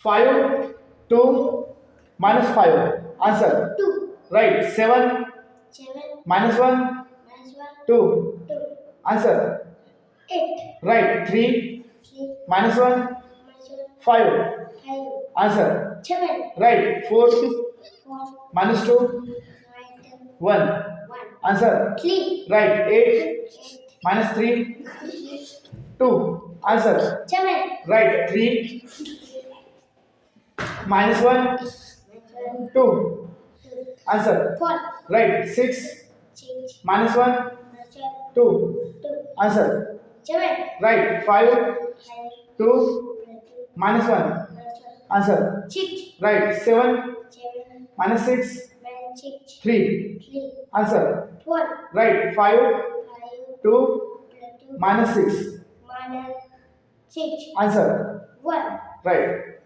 5, 2, minus 5. Answer. 2. Right. 7, 7. minus 1, Minus 1. 2. 2. Answer. 8. Right. 3, 3. minus 1, Minus 1. 5. 5. Answer. 7. Right. 4, 4. minus 2, Right. 1. 1. Answer. 3. Right. 8, 8. minus 3, 3. 2. Answer. 7. Right. 3, minus 1, 2. 2. Answer. 4. Right. 6, 6. minus 1, Minus 1. 2. 2. Answer. 7. Right. 5, 5. 2, 2. minus 1. Minus 1. Answer. 6. Right. 7, 7. minus 6, Minus 6. 3. 3. Answer. 1. Right. 5, 5. 2, 2. minus 6. Minus 6. Answer. 1. Right.